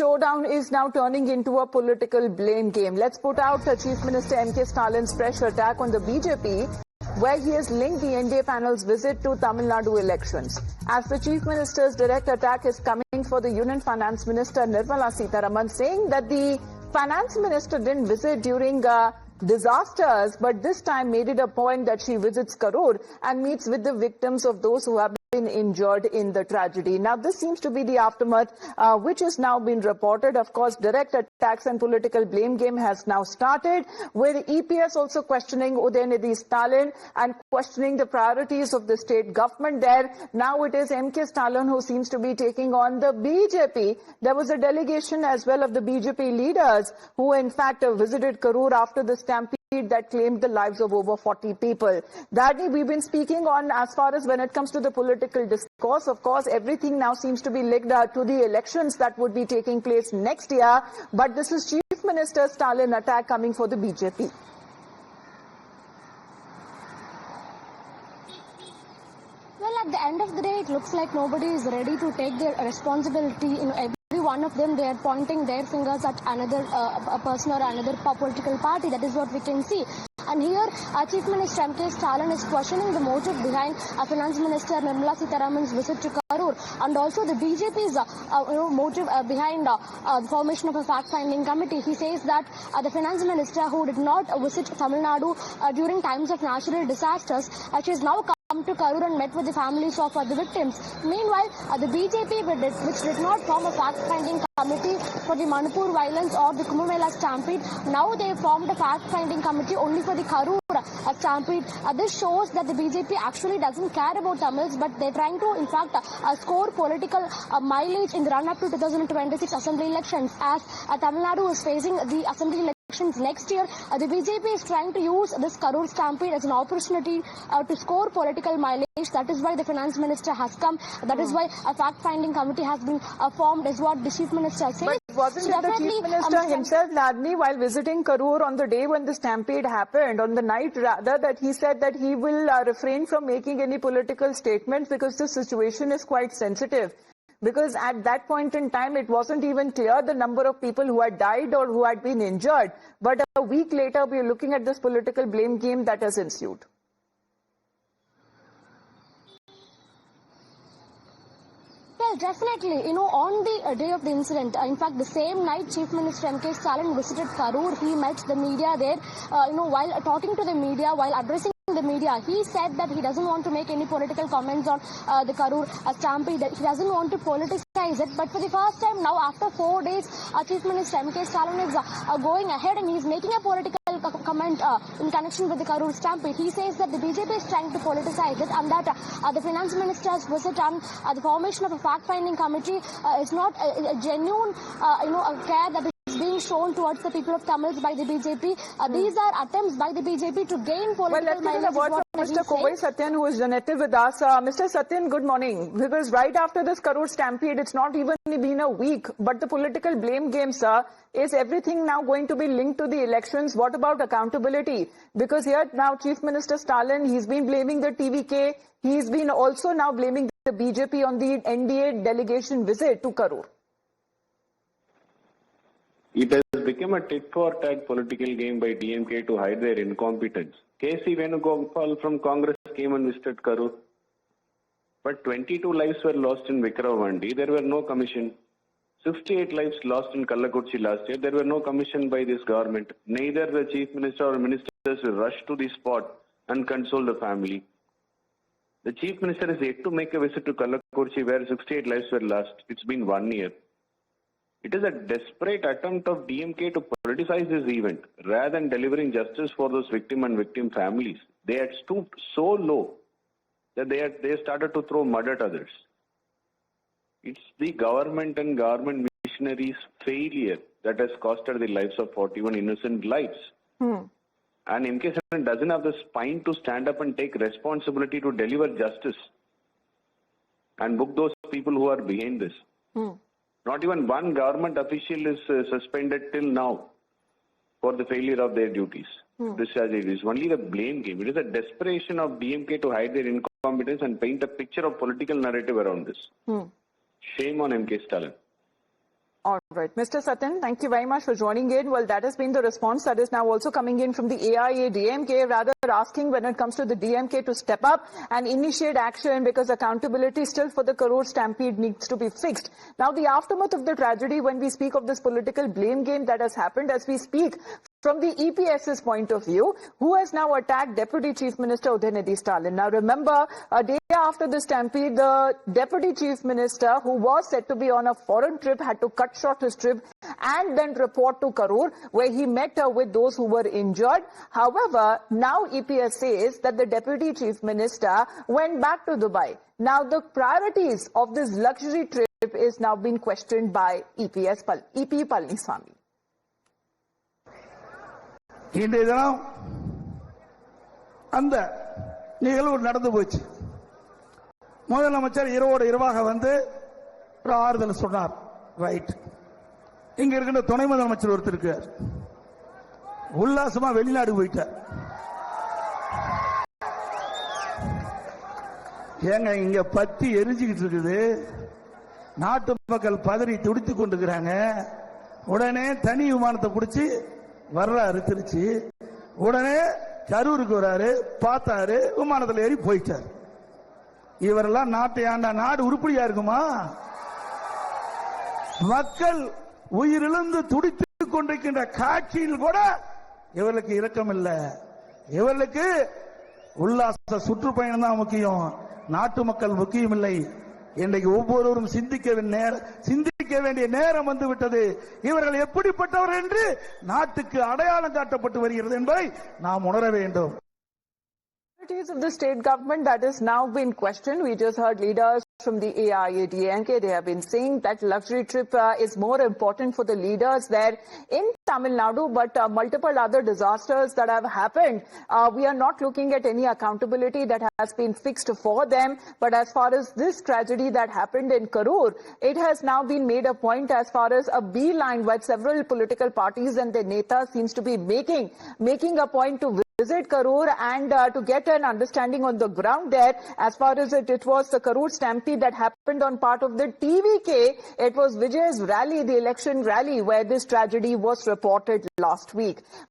showdown is now turning into a political blame game. Let's put out Chief Minister M.K. Stalin's fresh attack on the BJP, where he has linked the NDA panel's visit to Tamil Nadu elections. As the Chief Minister's direct attack is coming for the Union Finance Minister Nirmala Sitharaman, saying that the Finance Minister didn't visit during disasters, but this time made it a point that she visits Karur and meets with the victims of those who have been injured in the tragedy. Now, this seems to be the aftermath which has now been reported. Of course, direct attacks and political blame game has now started, with EPS also questioning Udayanidhi Stalin and questioning the priorities of the state government there. Now it is M.K. Stalin who seems to be taking on the BJP. There was a delegation as well of the BJP leaders who in fact visited Karur after the stampede that claimed the lives of over 40 people. Daddy, we've been speaking on as far as when it comes to the political discourse. Of course, everything now seems to be linked to the elections that would be taking place next year. But this is Chief Minister Stalin attack coming for the BJP. Well, at the end of the day, it looks like nobody is ready to take their responsibility. Every one of them, they are pointing their fingers at another a person or another political party. That is what we can see. And here, Chief Minister M.K. Stalin is questioning the motive behind Finance Minister Nirmala Sitharaman's visit to Karur, and also the BJP's motive behind the formation of a fact-finding committee. He says that the Finance Minister, who did not visit Tamil Nadu during times of natural disasters, she has now come to Karur and met with the families of the victims. Meanwhile, the BJP, which did not form a fact-finding committee for the Manipur violence or the Kumbh Mela stampede, now they formed a fact-finding committee only for the Karur stampede. This shows that the BJP actually doesn't care about Tamils, but they're trying to, in fact, score political mileage in the run-up to 2026 assembly elections. As Tamil Nadu is facing the assembly elections next year, the BJP is trying to use this Karur stampede as an opportunity to score political mileage. That is why the Finance Minister has come. That is why a fact-finding committee has been formed, is what the Chief Minister said. But wasn't it the Chief Minister himself, Ladni, while visiting Karur on the day when the stampede happened, on the night rather, that he said that he will refrain from making any political statements because the situation is quite sensitive? Because at that point in time, it wasn't even clear the number of people who had died or who had been injured. But a week later, we are looking at this political blame game that has ensued. Well, definitely. On the day of the incident, in fact, the same night, Chief Minister M.K. Stalin visited Karur. He met the media there. While talking to the media, while addressing the media, he said that he doesn't want to make any political comments on the Karur stampede. He doesn't want to politicize it. But for the first time now, after 4 days, Chief Minister M.K. Stalin is going ahead and he's making a political comment in connection with the Karur stampede. He says that the BJP is trying to politicize it, and that the Finance Minister's visit and the formation of a fact-finding committee is not a genuine care that is being shown towards the people of Tamils by the BJP. These are attempts by the BJP to gain political mileage. Well, let's get a word from Mr. Kovai Satyan, who is connected with us. Mr. Satyan, good morning. Because right after this Karur stampede, it's not even been a week, but the political blame game, sir, is everything now going to be linked to the elections? What about accountability? Because here now Chief Minister Stalin, he's been blaming the TVK. He's been also now blaming the BJP on the NDA delegation visit to Karur. It has become a tit-for-tat political game by DMK to hide their incompetence. K.C. Venugopal from Congress came and visited Karur. But 22 lives were lost in Vikravandi. There were no commission. 68 lives lost in Kallakurchi last year. There were no commission by this government. Neither the Chief Minister or ministers rushed to the spot and console the family. The Chief Minister is yet to make a visit to Kallakurchi where 68 lives were lost. It's been 1 year. It is a desperate attempt of DMK to politicize this event rather than delivering justice for those victim and victim families. They had stooped so low that they started to throw mud at others. It's the government and government missionaries' failure that has costed the lives of 41 innocent lives. And M.K. Stalin doesn't have the spine to stand up and take responsibility to deliver justice and book those people who are behind this. Not even one government official is suspended till now for the failure of their duties. It is only the blame game. It is a desperation of DMK to hide their incompetence and paint a picture of political narrative around this. Shame on M.K. Stalin. All right. Mr. Satan, thank you very much for joining in. Well, that has been the response that is now also coming in from the AIA-DMK, rather asking when it comes to the DMK to step up and initiate action because accountability still for the Karur Stampede needs to be fixed. Now, the aftermath of the tragedy, when we speak of this political blame game that has happened as we speak, from the EPS's point of view, who has now attacked Deputy Chief Minister Nadu Stalin. Now remember, a day after the stampede, the Deputy Chief Minister, who was said to be on a foreign trip, had to cut short his trip and then report to Karur, where he met with those who were injured. However, now EPS says that the Deputy Chief Minister went back to Dubai. Now the priorities of this luxury trip is now being questioned by EP Palaniswamy. இன்றைய தினம் அந்த நிகழ்வு நடந்து போச்சு. முதலமைச்சர் இரவோடு இரவாக வந்து ஒரு ஆறுதல் சொன்னார். ரைட். இங்க இருக்கின்ற துணை முதலமைச்சர் ஒருத்தர் இருக்கார், உல்லாசமா வெளிநாடு போயிட்டார். ஏங்க இங்க பத்தி எரிஞ்சுக்கிட்டு இருக்குது, நாட்டு மக்கள் பதறி துடித்துக் கொண்டிருக்கிறாங்க. உடனே தனி விமானத்தை பிடிச்சி வர்றாரு திருச்சி. உடனே கரூருக்கு வராரு, பார்த்தாரு, விமானத்தில் ஏறி போயிட்டார். இவரெல்லாம் நாட்டை ஆண்ட நாடு உருப்படியா இருக்குமா? மக்கள் உயிரிழந்து துடித்துக் கொண்டிருக்கின்ற காட்சியில் கூட இவர்களுக்கு இரக்கம் இல்லை. இவர்களுக்கு உல்லாச சுற்றுப்பயணம் தான் முக்கியம், நாட்டு மக்கள் முக்கியம் இல்லை. இன்றைக்கு ஒவ்வொருவரும் சிந்திக்க வேண்டிய நேரம் வந்துவிட்டது. இவர்கள் எப்படிப்பட்டவர்கள் என்று நாட்டுக்கு அடையாளம் காட்டப்பட்டு வருகிறது என்பதை நாம் உணர வேண்டும். Of the state government that is now been questioned. We just heard leaders from the AIA-DMK. They have been saying that luxury trip is more important for the leaders there in Tamil Nadu, but multiple other disasters that have happened, we are not looking at any accountability that has been fixed for them. But as far as this tragedy that happened in Karur, it has now been made a point as far as a beeline where several political parties and their netas seems to be making a point to visit Karur and to get an understanding on the ground there. As far as it was the Karur Stampede that happened on part of the TVK, it was Vijay's rally, the election rally, where this tragedy was reported last week.